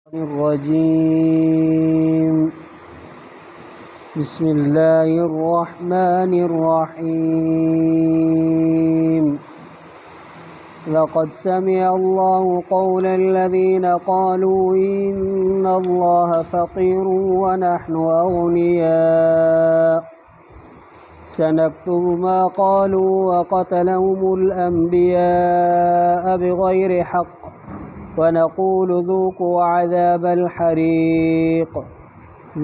الرجيم. بسم الله الرحمن الرحيم. لقد سمع الله قول الذين قالوا إن الله فقير ونحن أغنياء سنكتب ما قالوا وقتلهم الأنبياء بغير حق ونقول ذوقوا عذاب الحريق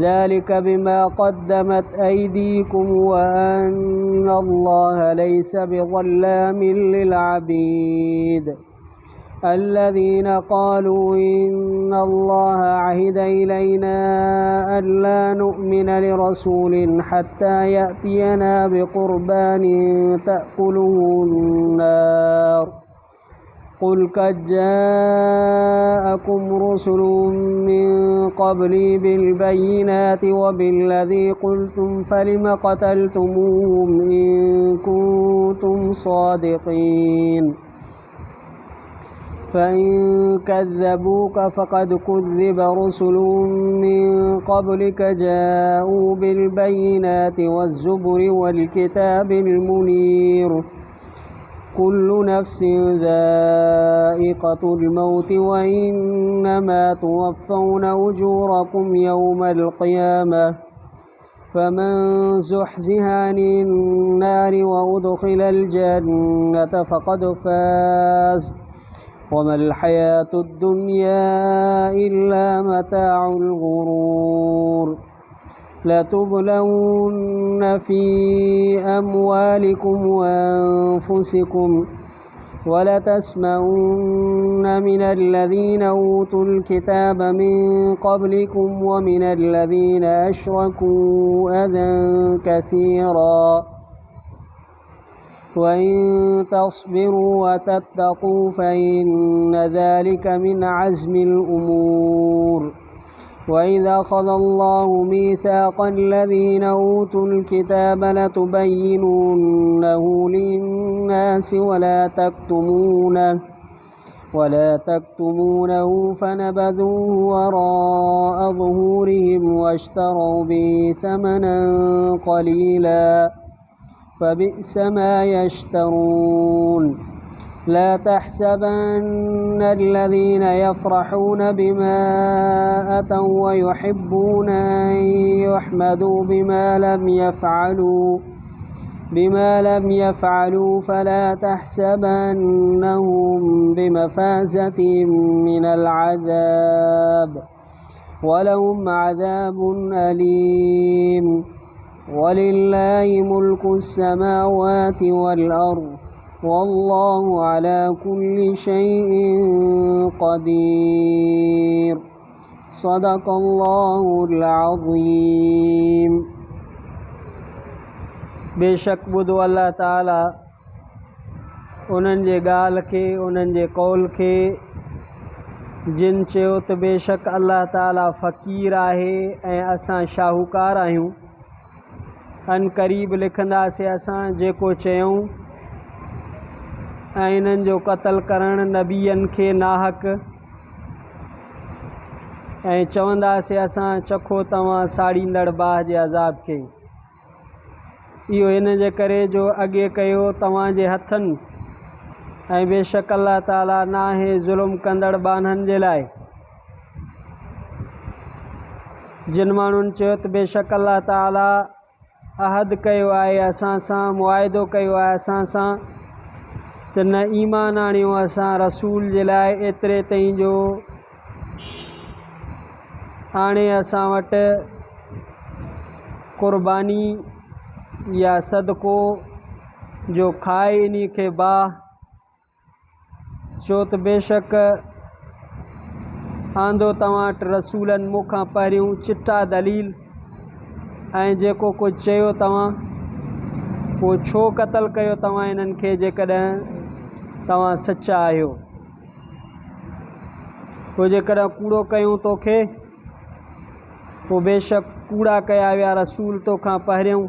ذلك بما قدمت أيديكم وأن الله ليس بظلام للعبيد. الذين قالوا إن الله عهد إلينا ألا نؤمن لرسول حتى يأتينا بقربان تأكله النار قل قد جاءكم رسل من قبلي بالبينات وبالذي قلتم فلم قتلتموهم إن كنتم صادقين فإن كذبوك فقد كذب رسل من قبلك جاءوا بالبينات والزبر والكتاب المنير كل نفس ذائقة الموت وإنما توفون أجوركم يوم القيامة فمن زحزح عن النار وأدخل الجنة فقد فاز وما الحياة الدنيا إلا متاع الغرور. لتبلون في أموالكم وأنفسكم ولتسمعن من الذين أوتوا الكتاب من قبلكم ومن الذين أشركوا أذى كثيرا وإن تصبروا وتتقوا فإن ذلك من عزم الأمور. وإذا أخذ الله ميثاق الذين أوتوا الكتاب لتبيننه للناس ولا تكتمونه فنبذوه وراء ظهورهم واشتروا به ثمنا قليلا فبئس ما يشترون. لا تحسبن الذين يفرحون بما أتوا ويحبون أن يحمدوا بما لم يفعلوا فلا تحسبنهم بمفازة من العذاب ولهم عذاب أليم. ولله ملك السماوات والأرض والله على كل شيء قدير. صدق الله العظيم. बेशक ॿुधो अल्लाह ताला उन्हनि जे ॻाल्हि खे उन्हनि जे कौल खे जिन चयो त बेशक अल्लाह ताला फ़क़ीर आहे ऐं असां शाहूकार आहियूं। अन क़रीब लिखंदासीं असां जेको चयूं ऐं इन्हनि जो क़त्ल करणु नबियनि खे नाहक ऐं चवंदासीं असां चखो तव्हां साड़ींदड़ बाहि जे अज़ाब खे। इहो इन जे करे जो अॻे कयो तव्हांजे हथनि ऐं बेशक अल्लाह ताला नाहे ज़ुल्म कंदड़ बानहनि जे लाइ। जिन माण्हुनि चयो त बेशक अल्लाह ताला अहद कयो आहे असां सां, मुआइदो कयो आहे असां सां, त न ईमान आणियो असां रसूल जे लाइ एतिरे ताईं जो हाणे असां वटि क़ुर्बानी या सदको जो खाए इन खे बाह छो त बेशक आंदो तव्हां वटि रसूलनि मूंखां पहिरियों चिटा दलील ऐं जेको कुझु चयो तव्हां पोइ छो क़त्ल कयो तव्हां इन्हनि खे जेकॾहिं तव्हां सचा आहियो। पोइ जेकॾहिं कूड़ो कयूं तोखे पोइ बेशक कूड़ा कया विया रसूल तोखां पहिरियों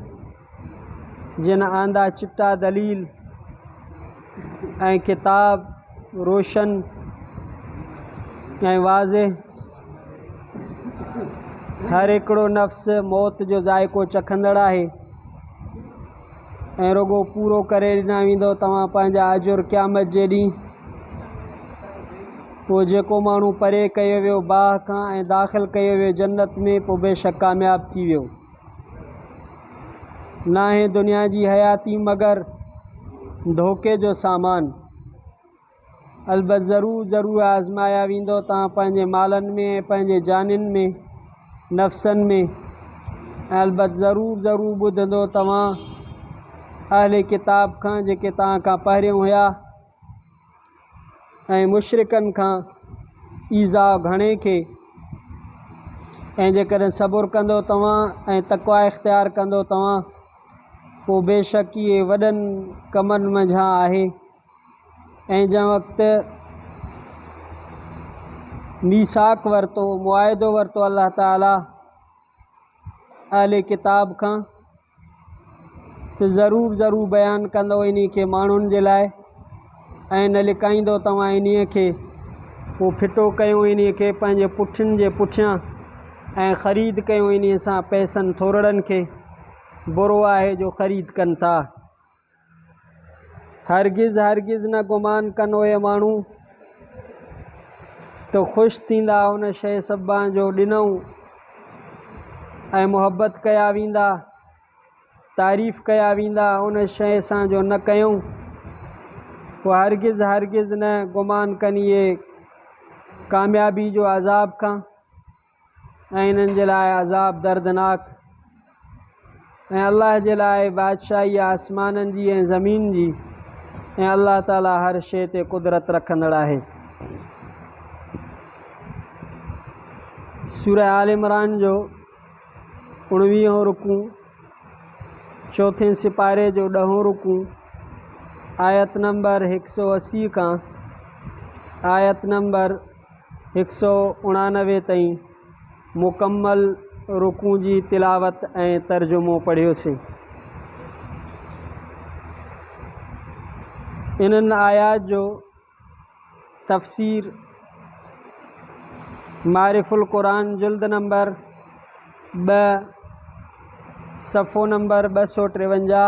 जिन आंदा चिट्टा दलील ऐं किताब रोशन ऐं वाज़े हर हिकिड़ो नफ़्स मौत जो ज़ाइक़ो चखंदड़ आहे ऐं रुगो पूरो करे ॾिना वेंदो तव्हां पंहिंजा अजुर क़यामत जे ॾींहुं। पोइ जेको माण्हू परे कयो वियो बाह खां ऐं दाख़िल कयो वियो जन्नत में, पोइ बेशक कामयाब थी वियो। नाहे दुनिया जी हयाती मगर धोखे जो सामान। अलबत ज़रूरु आज़माया वेंदो तव्हां पंहिंजे मालनि में, पंहिंजे जानियुनि में, नफ़्सनि में। अलबत ज़रूरु ॿुधंदो तव्हां अहले किताब खां जेके तव्हां खां पहिरियों हुया ऐं मुशरिकनि खां ईज़ा घणे खे। ऐं जेकॾहिं सबुरु कंदो तव्हां ऐं तक़वा इख़्तियार कंदो तव्हां, पोइ बेशक इहे वॾनि कमनि मंझां आहे। ऐं जंहिं वक़्तु मीसाक वरितो, मुआहिदो वरितो अल्लाह ताला अहले किताब खां, त ज़रूरु बयानु कंदो इन खे माण्हुनि जे लाइ ऐं न लिकाईंदो तव्हां इन खे। पोइ फिटो कयूं इन खे पंहिंजे पुठियुनि जे पुठियां ऐं ख़रीद कयूं इन सां पैसनि थोरड़नि खे। बुरो आहे जो ख़रीद कनि था। हरगिज़ न गुमान कनि उहे माण्हू त ख़ुशि थींदा उन शइ सभा जो ॾिनऊं ऐं मुहबत कया वेंदा, तारीफ़ कया वेंदा उन शइ सां जो न कयूं। पोइ हरगिज़ न गुमान कनि इहे कामयाबी जो अज़ाब खां ऐं इन्हनि जे लाइ अज़ाब दर्दनाक। ऐं अल्लाह जे लाइ बादशाही आसमाननि जी ऐं ज़मीन जी, ऐं अल्लाह ताला हर शइ ते कुदरत रखंदड़ आहे। सूरह आल इमरान जो 19 रुकू, चौथे सिपारे जो 10 रुकू, आयत नंबर 180 खां आयत नंबर 189 ताईं मुकम्मल रुकू जी तिलावत ऐं तर्जुमो पढ़ियोसीं। इन्हनि आयात जो तफ़सीर मारिफुल क़ुरान जिल्द नंबर 2 सफ़ो नंबर 253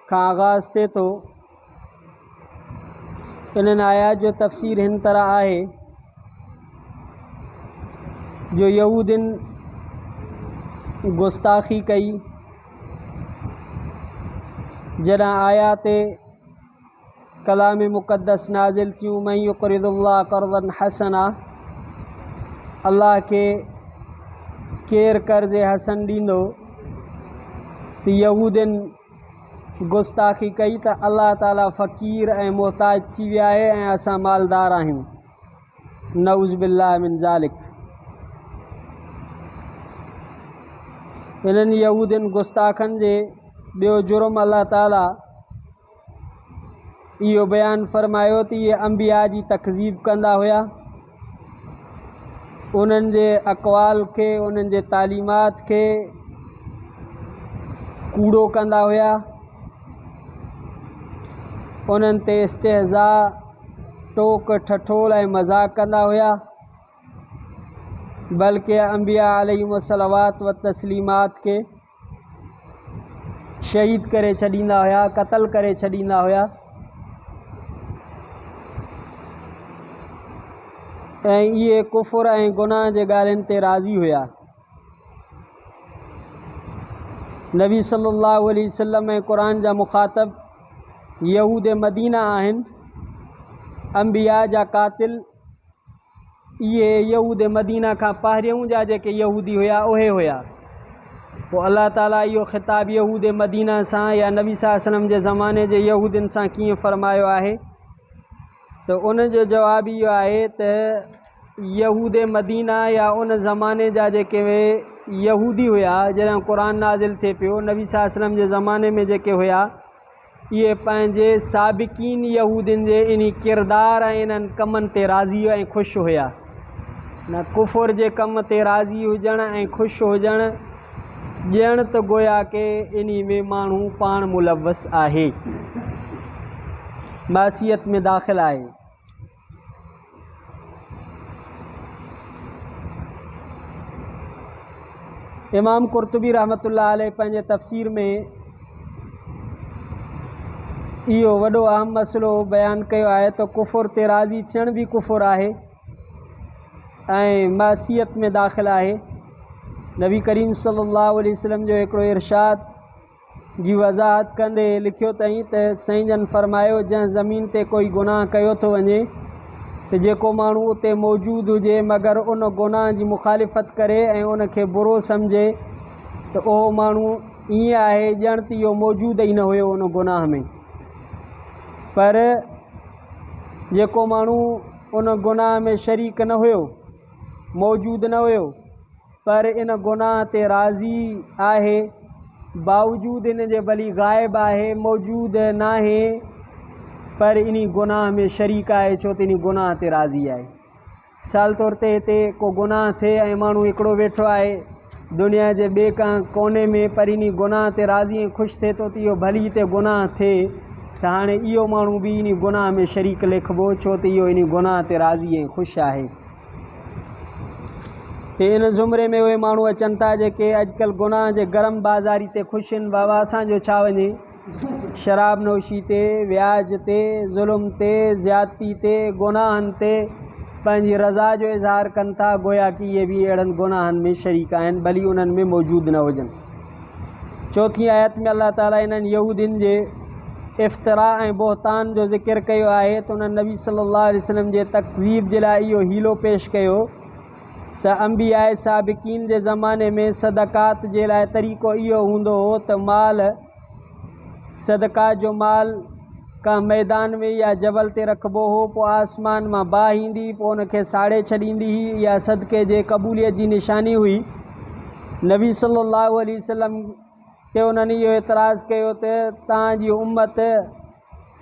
खां आगाज़ थिए थो। इन्हनि आयात जो तफ़सीर हिन तरह आहे जो यहूदियुनि गुस्ताखी कई जॾहिं आयात कलाम मुक़द्दस नाज़िल थियूं। मन युक़रिदुल्लाह क़र्ज़न हसना, अल्लाह खे केरु कर्ज़ हसन ॾींदो, त यहूदियुनि गुस्ताखी कई त अल्लाह ताला फ़क़ीर ऐं मुहताज थी विया आहे ऐं असां मालदार आहियूं। नऊज़ बिल्लाह मिन ज़ालिक। इन्हनि यहूदियुनि गुस्ताखनि जे ॿियो जुर्म अल्लाह ताला इहो बयानु फ़रमायो त इहे अंबिया जी तकज़ीब कंदा हुया, उन्हनि जे अक़वाल खे, उन्हनि जे तालीमात खे कूड़ो कंदा हुया, उन्हनि ते इस्तेहज़ा, टोक ठठोल ऐं मज़ाक़ कंदा हुया। बल्कि अंबिया अलैहिमुस्सलावात व तस्लीमात के शहीद करे छॾींदा हुया, क़त्ल करे छॾींदा हुया। ऐं इहे कुफ़ुर ऐं गुनाह जे ॻाल्हियुनि ते राज़ी हुया। नबी सल्लल्लाहु अलैहि वसल्लम ऐं क़ुरान जा मुखातब यहूद मदीना आहिनि। अंबिया जा कातिल इहे यहूद मदीना खां पहिरियों जा जेके यहूदी हुया उहे हुया। पोइ अल्लाह ताला इहो ख़िताब यहूद मदीना सां या नबी सल्लल्लाहु अलैहि वसल्लम जे ज़माने जे यहूदियुनि सां कीअं फ़रमायो आहे, त उन जो जवाबु इहो आहे त यहूद मदीना या उन ज़माने जा जेके यहूदी हुया जॾहिं क़ुरान नाज़िल थिए पियो, नबी सल्लल्लाहु अलैहि वसल्लम जे ज़माने में जेके हुया, इहे पंहिंजे साबिक़ीन यहूदियुनि जे इन किरदार ऐं इन्हनि कमनि ते राज़ी ऐं ख़ुशि हुया। न कुफ़ुर जे कम ते राज़ी हुजणु ऐं ख़ुशि हुजणु ॼण त गोया के इन में माण्हू पाण मुलवस आहे, मासियत में दाख़िल आहे। इमाम कुर्तुबी रहमतुल्लाह अलैह पंहिंजे तफ़सीर में इहो वॾो अहम मसइलो बयानु कयो आहे त कुफ़ुर ते राज़ी थियण बि कुफ़ुर आहे ऐं मासियत में दाख़िल आहे। नबी करीम सल्लल्लाहु अलैहि वसल्लम जो हिकिड़ो इरशाद जी वज़ाहत कंदे लिखियो अथई त साईं जन फरमायो, जंहिं ज़मीन ते कोई गुनाह कयो थो वञे त जेको माण्हू उते मौजूदु हुजे मगर उन गुनाह जी मुखालिफ़त करे ऐं उनखे बुरो सम्झे त उहो माण्हू ईअं आहे ॼण त इहो मौजूदु ई न हुयो उन गुनाह में। पर जेको माण्हू उन गुनाह में शरीक न हुयो, मौजूदु न हुयो, पर इन गुनाह ते राज़ी आहे, बावजूदु इन जे भली ग़ाइब आहे, मौजूदु न आहे, पर इन गुनाह में शरीक आहे छो त इन गुनाह ते राज़ी आहे। मिसाल तौर ते हिते को गुनाह थिए ऐं माण्हू हिकिड़ो वेठो आहे दुनिया जे ॿिए का कोने में, पर इन गुनाह ते राज़ी ऐं ख़ुशि थिए थो त इहो भली हिते गुनाह थिए त हाणे इहो माण्हू बि इन गुनाह में शरीक लिखिबो छो त इहो इन गुनाह ते राज़ी ऐं ख़ुशि आहे। त इन ज़ुमरे में उहे माण्हू अचनि था जेके अॼुकल्ह गुनाह जे गरम बाज़ारी ते ख़ुशि आहिनि। बाबा असांजो छा वञे, शराब नोशी ते, व्याज ते, ज़ुल्म ते, ज़्यादती ते, गुनाहनि ते पंहिंजी रज़ा जो इज़हार कनि था, गोया कि इहे बि अहिड़नि गुनाहनि में शरीक आहिनि भली उन्हनि में मौजूदु न हुजनि। चौथी आयत में अल्लाह ताला इन्हनि यहूदियुनि जे इफ़्तिरा ऐं बोहतान जो ज़िक्र कयो आहे त उन्हनि नबी सल्लल्लाहु अलैहि वसल्लम जे तकज़ीब जे लाइ इहो हीलो पेश कयो त अंबिया साबिक़ीन जे ज़माने में सदक़ात जे लाइ तरीक़ो इहो हूंदो हो त माल, सदक़ात जो माल का मैदान में या जबल ते रखिबो हो, पोइ आसमान मां बाहि ईंदी, पोइ उनखे साड़े छॾींदी हुई। इहा सदक़े जे क़बूलियत जी निशानी हुई। नबी सल्लल्लाहु अलैहि वसल्लम ते उन्हनि इहो एतिराज़ु कयो त तव्हांजी उम्मत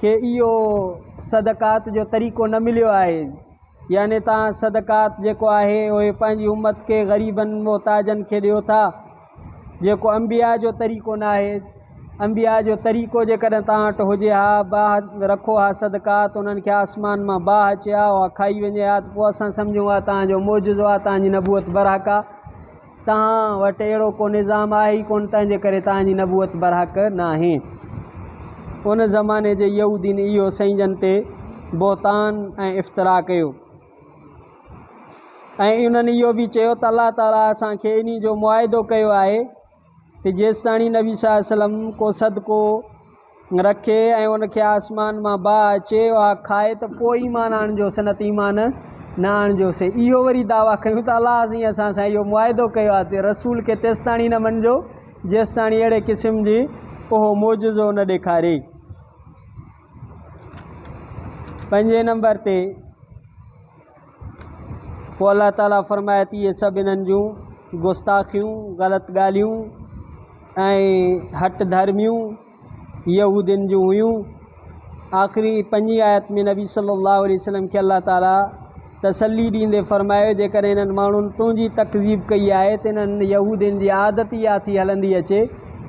खे इहो सदक़ात जो तरीक़ो न मिलियो आहे, यानी तव्हां सदक़ात जेको आहे उहे पंहिंजी उम्मत खे ग़रीबनि मोहताजनि खे ॾियो था, जेको अंबिया जो तरीक़ो न आहे। अंबिया जो तरीक़ो जेकॾहिं तव्हां वटि हुजे हा, बाहि रखो हा सदक़ात, उन्हनि खे आसमान मां बाहि अचे हा, उहा खाई वञे हा, त पोइ असां सम्झूं हा तव्हांजो मौजज़ो आहे, तव्हांजी नबूअत बरहक आहे। तव्हां वटि अहिड़ो को निज़ाम आहे ई कोन, तंहिंजे करे तव्हांजी नबूअत बरहक न आहे। उन ज़माने जे यहूदीन इहो साईं जन ते बोहतान ऐं इफ़्तिरा कयो ऐं उन्हनि इहो बि चयो त अल्लाह ताला असांखे इन जो मुआइदो कयो आहे त जेसिताणी नबी सल्लल्लाहु अलैहि वसल्लम को सदको रखे ऐं उनखे आसमान मां बाहि अचे, उहा खाए त पोइ ईमान आणिजोसि, न त ईमान न आणिजोसि। इहो वरी दावा कयूं त अलाह साईं असां सां इहो मुआइदो कयो आहे त रसूल खे तेसिताणी न मञिजो जेसिताणी अहिड़े क़िस्म जी उहो मौजज़ो न ॾेखारे। 5 नंबर ते पोइ अल्लाह ताला फ़रमाए थी इहे सभु इन्हनि जूं गुस्ताखियूं, ग़लति ॻाल्हियूं ऐं हट धर्मियूं यहूदियुनि जूं हुयूं। आख़िरी 5 आयत में नबी सल्लल्लाहु अलैहि वसल्लम खे अल्लाह ताला तसल्ली ॾींदे फ़रमायो, जेकॾहिं इन्हनि माण्हुनि तुंहिंजी तकज़ीब कई आहे त इन्हनि यहूदियुनि जी आदत इहा थी हलंदी अचे,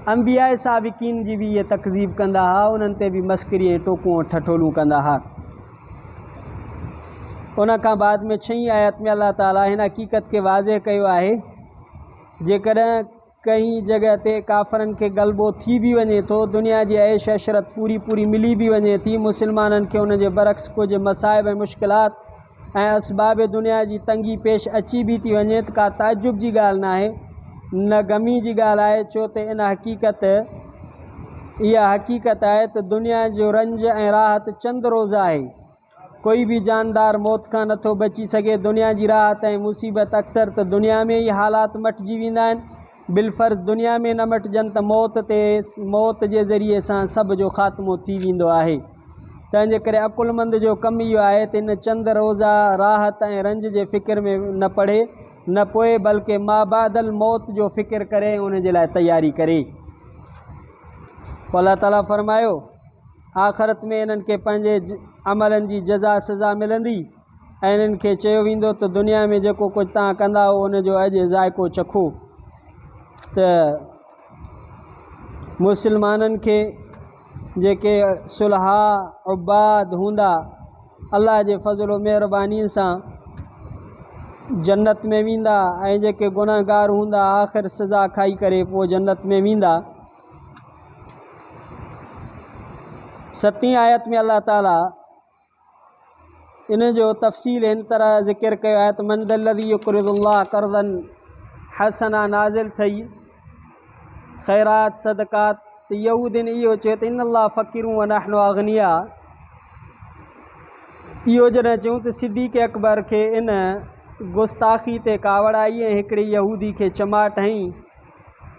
अंबिया साबिक़ीन जी बि इहे तकज़ीब कंदा हुआ, उन्हनि ते बि मस्करी ऐं टोकूं ठठोलूं कंदा हुआ। उन खां बाद में 6 आयत में अल्लाह ताला हिन हक़ीक़त खे वाज़ह कयो आहे, जेकॾहिं कई जॻह ते काफ़रनि खे ग़लबो थी बि वञे थो, दुनिया जी ऐश अशरत पूरी मिली बि वञे थी, मुसलमाननि खे उन जे बरक्स कुछ मसाइब ऐं मुश्किलात ऐं असबाब दुनिया जी तंगी पेश अची बि थी वञे त का ताजुब जी ॻाल्हि न आहे, न गमी जी ॻाल्हि आहे, छो त इहा हक़ीक़त आहे त दुनिया जो रंज ऐं राहत चंद रोज़ आहे। कोई बि जानदार मौत खां नथो बची सघे। दुनिया जी राहत ऐं मुसीबत अक्सर त दुनिया में ई हालात मटिजी वेंदा आहिनि, बिलफ़र्ज़ दुनिया में न मटिजनि त मौत जे ज़रिए सां सभ जो ख़ात्मो थी वेंदो आहे। तंहिंजे करे अकुलमंद जो कमु इहो आहे त इन चंद रोज़ा राहत ऐं रंज जे फ़िक्र में न पड़े न पोए, बल्कि माबादल मौत जो फ़िक्र करे उन जे लाइ तयारी करे। पोइ अल्लाह ताला फ़रमायो आख़िरत में इन्हनि खे पंहिंजे अमलनि जी जज़ा सज़ा मिलंदी ऐं इन्हनि खे चयो वेंदो त दुनिया में जेको कुझु तव्हां कंदा हो उनजो अॼु ज़ाइक़ो चखो। त मुसलमाननि खे जेके सुलहा उबाद हूंदा, अल्लाह जे फज़ल व महिरबानी सां जन्नत में वेंदा ऐं जेके गुनाहगार हूंदा आख़िर सज़ा खाई करे पोइ जन्नत में वेंदा। 7वीं आयत में अल्लाह ताला इन जो तफ़सील हिन तरह ज़िक्र कयो आहे त मन दल्लज़ी युक़रिदुल्लाह क़र्ज़न हसना नाज़िल थई ख़ैरात सदक़ात। त यहूदिन इहो चयो त इन्नल्लाह फ़क़ीरुन व नहनु अग़निया। इहो जॾहिं चयूं त सिद्दीक़ अकबर खे इन गुस्ताखी ते कावड़ आई ऐं हिकिड़े यहूदी खे चमाट हईं।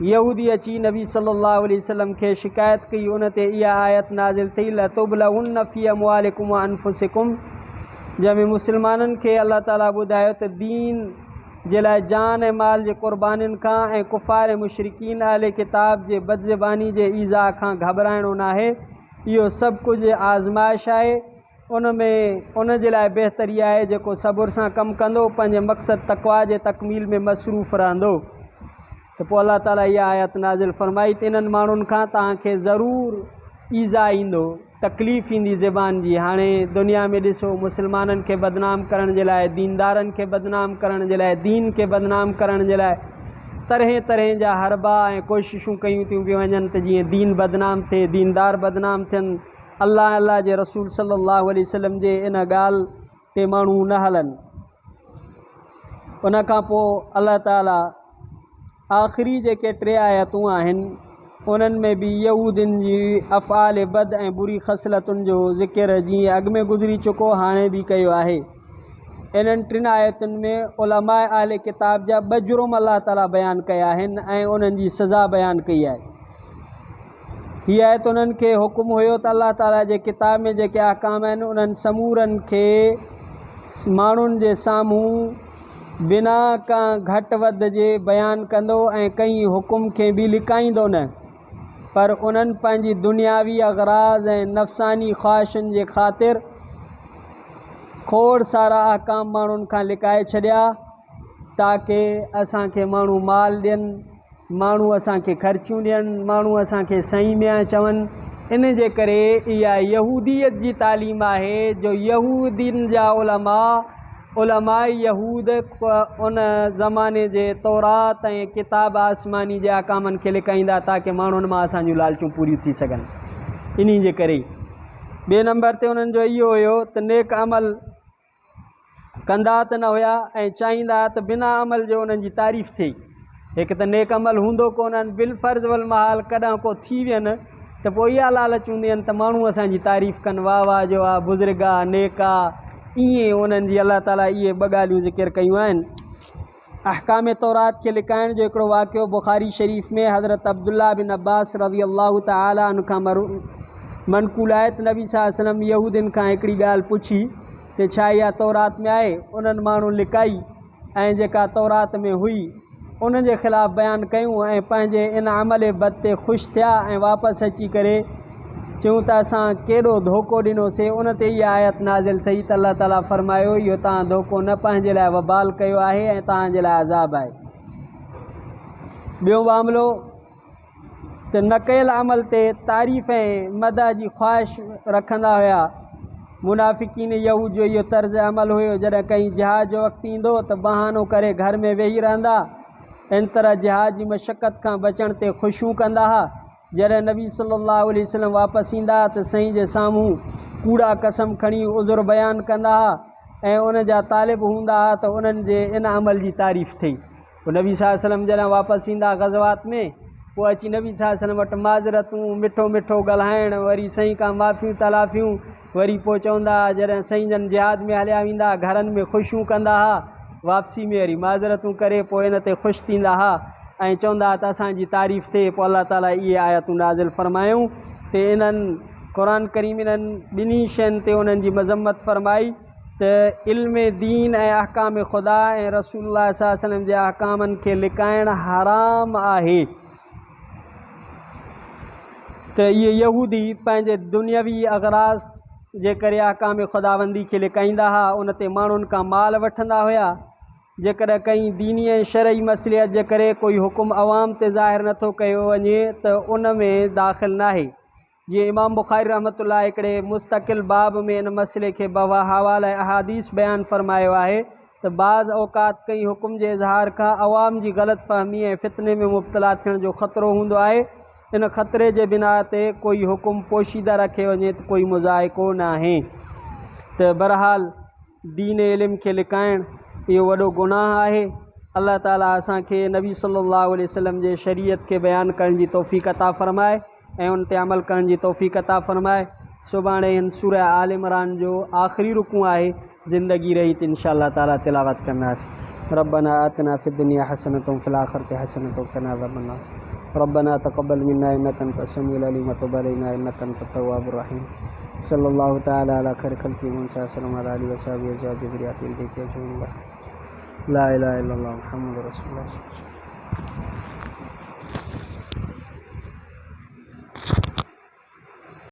यहूदी अची नबी सल्लल्लाहु अलैहि वसल्लम खे शिकायत कई। उन ते इहा आयत नाज़िल थी लतुबलउन्न फ़ी अमवालिकुम व अनफुसिकुम, जंहिंमें मुस्लमाननि खे अल्लाह ताला ॿुधायो त दीन जे लाइ जान ऐं माल जे क़ुर्बानीनि खां ऐं कुफ़ार ऐं मुशरिकीन अहले किताब जे बदज़बानी जे ईज़ा खां घबराइणो न आहे। इहो सभु कुझु आज़माइश आहे। उन जे लाइ बहितरी आहे जेको सबुर सां कमु कंदो, पंहिंजे मक़सद तक़वा जे तकमील में मसरूफ़ रहंदो। त पोइ अल्लाह ताला इहा आयत नाज़िल फ़रमाई त इन्हनि माण्हुनि खां तव्हांखे ज़रूरु ईज़ा ईंदो, तकलीफ़ ईंदी ज़बान जी। हाणे दुनिया में ॾिसो मुस्लमाननि खे बदनाम करण जे लाइ, दीनदारनि खे बदनाम करण जे लाइ, दीन खे बदनाम करण जे लाइ तरह तरह जा हरबा ऐं कोशिशूं कयूं थियूं पियूं वञनि त जीअं दीन बदनाम थिए, दीनदार बदनाम थियनि, अल्लाह जे रसूल सल्लल्लाहु अलैहि वसल्लम जे इन ॻाल्हि ते माण्हू न हलनि। उन खां पोइ अल्लाह ताला आख़िरी जेके 3 आयतूं आहिनि उन्हनि में बि यहूदिन जी अफ़आल बद ऐं बुरी ख़सलतुनि जो ज़िक्र जीअं अॻु में गुज़री चुको हाणे बि कयो आहे। इन्हनि 3 आयतुनि में उलमा अहले किताब जा 2 जुर्म अल्लाह ताला बयानु कया आहिनि ऐं उन्हनि जी सज़ा बयानु कई आहे। हीअ आयत उन्हनि खे हुकुम हुयो त अल्लाह ताला जे किताब में जेके अहकाम आहिनि उन्हनि समूरनि खे माण्हुनि जे साम्हूं बिना का घटि वधि जे बयानु कंदो ऐं कंहिं हुकुम खे बि लिकाईंदो न, पर उन्हनि पंहिंजी दुनियावी अग़राज़ ऐं नफ़सानी ख़्वाहिशुनि जे ख़ातिर खोड़ सारा अहकाम माण्हुनि खां लिकाए छॾिया ताकी असांखे माण्हू माल ॾियनि, माण्हू असांखे ख़र्चियूं ॾियनि, माण्हू असांखे सही में चवनि। इन जे करे इहा यहूदियत जी तालीम आहे जो यहूदियुनि जा उलमा यहूद उन ज़माने जे तौरात ऐं किताब आसमानी जे अहकामनि खे लिकाईंदा ताकी माण्हुनि मां असांजूं लालचूं पूरियूं थी सघनि। इन जे करे 2 नंबर ते उन्हनि जो इहो हुयो त नेक अमल कंदा त न हुया ऐं चाहींदा त बिना अमल जो उन्हनि जी तारीफ़ थिए। हिकु त नेक अमल हूंदो कोन्हनि, बिल फ़र्ज़ वल महाल कॾहिं को थी वियनि त पोइ इहा लालच हूंदी आहिनि त माण्हू असांजी तारीफ़ कनि, वाह वाह जो आहे, बुज़ुर्ग आहे, नेक आहे। ईअं उन्हनि जी अल्लाह ताला इहे 2 ॻाल्हियूं ज़िक्र कयूं आहिनि। अहकाम तौरात खे लिकाइण जो हिकिड़ो वाक़ियो बुख़ारी शरीफ़ में हज़रत अब्दुल्ला बिन अब्बास रज़ियल्लाहु तआला अन्हु खां मनक़ूल आहे त नबी सल्लल्लाहु अलैहि वसल्लम यहूदियुनि खां हिकिड़ी ॻाल्हि पुछी त छा इहा तौरात में आहे। उन्हनि माण्हू लिकाई ऐं जेका तौरात में हुई उन जे ख़िलाफ़ु बयानु कयूं ऐं पंहिंजे इन अमल बद ते ख़ुशि थिया ऐं वापसि अची करे चयूं त असां केॾो धोखो ॾिनोसीं। उन ते इहा आयत नाज़िल थी त अल्लाह ताला फ़रमायो इहो तव्हां धोखो न पंहिंजे लाइ वबाल कयो आहे ऐं तव्हांजे लाइ अज़ाब आहे। ॿियो मामिलो त न कयल अमल ते तारीफ़ ऐं मदह जी ख़्वाहिश रखंदा हुया। मुनाफ़िकीन यहूद जो इहो तर्ज़ अमल हुयो, जॾहिं कहीं जहाज़ जो वक़्तु ईंदो त बहानो करे घर में वेही रहंदा, इन तरह जहाज़ जी मशक़त खां बचण ते ख़ुशियूं कंदा हुआ। जॾहिं नबी सल्लल्लाहु अलैहि वसल्लम वापसि ईंदा त साईं जे साम्हूं कूड़ा कसम खणी उज़ुर बयानु कंदा हुआ ऐं उन जा तालिब हूंदा हुआ त उन्हनि जे इन अमल जी तारीफ़ थी। पोइ नबी सल्लल्लाहु अलैहि वसल्लम जॾहिं वापसि ईंदा ग़ज़वात में पोइ अची नबी सल्लल्लाहु अलैहि वसल्लम वटि माज़रतूं, मिठो मिठो ॻाल्हाइण, वरी साईं खां माफ़ियूं तलाफ़ियूं, वरी पोइ चवंदा जॾहिं साईं जन जिहाद में हलिया वेंदा घरनि में ख़ुशियूं कंदा हुआ, वापसी में वरी माज़रतूं करे पोइ इन ते ख़ुशि थींदा हुआ ऐं चवंदा त असांजी तारीफ़ थिए। पोइ अल्लाह ताला इहे आयतूं नाज़िल फ़रमायूं त इन्हनि क़ुरान करीम इन्हनि 2 शयुनि ते उन्हनि जी मज़म्मत फ़रमाई त इल्म दीन ऐं अहकाम ख़ुदा ऐं रसूलुल्लाह सल्लल्लाहु अलैहि वसल्लम जे अहकामनि खे लिकाइण हराम आहे। त इहे यहूदी पंहिंजे दुनियावी अग़राज़ जे करे अहकाम ख़ुदाबंदी खे लिकाईंदा हुआ, उन ते माण्हुनि खां माल वठंदा हुया। जेकॾहिं कंहिं दीनी ऐं शरई मसइलियत जे करे कोई हुकुम अवाम ते ज़ाहिर नथो कयो वञे त उन में दाख़िल न आहे। जीअं इमाम बुख़ारी रहमतुल्लाह हिकिड़े मुस्तक़िल बाब में इन मसइले खे हवाले अहादीस बयानु फ़रमायो आहे तो बाज़ औक़ात कई हुक्म जे इज़हार का अवाम जी ग़लत फ़हमी ऐं फितने में मुब्तला थियण जो ख़तरो हूंदो आहे। इन ख़तरे जे बिना ते कोई हुक्म पोशीदा रखे वञे तो कोई मुज़ाइको न आहे। तो बहरहाल दीन इल्म के लिकाइण इहो वॾो गुनाह आहे। अल्लाह ताला असांखे नबी सल्लल्लाहु अलैहि वसल्लम जे शरीयत के बयान करण जी तौफ़ीक़ अता फ़रमाए ऐं उन ते अमल करण जी तौफ़ीक़ अता फ़रमाए। सुभाणे हिन सूरह आल इमरान जो आख़िरी रुकू आहे। ज़िंदगी रही तो इंशाअल्लाह ताला तिलावत कंदासीं। रब्बना आतिना फ़िद दुनिया हसनतुम व फ़िल आख़िरति हसनतुम व क़िना अज़ाबन्नार। रब्बना तक़ब्बल मिन्ना इन्नका अंतस समीउल अलीम व तुब अलैना इन्नका अंतत तव्वाबुर रहीम। सल्लल्लाहु तआला अला खैर खल्क़ि मुहम्मद सल्लल्लाहु अलैहि व सल्लम व अज़वाजिहि ज़ुर्रिय्यतिहि ला इलाहा इल्लल्लाह मुहम्मदुर रसूलुल्लाह।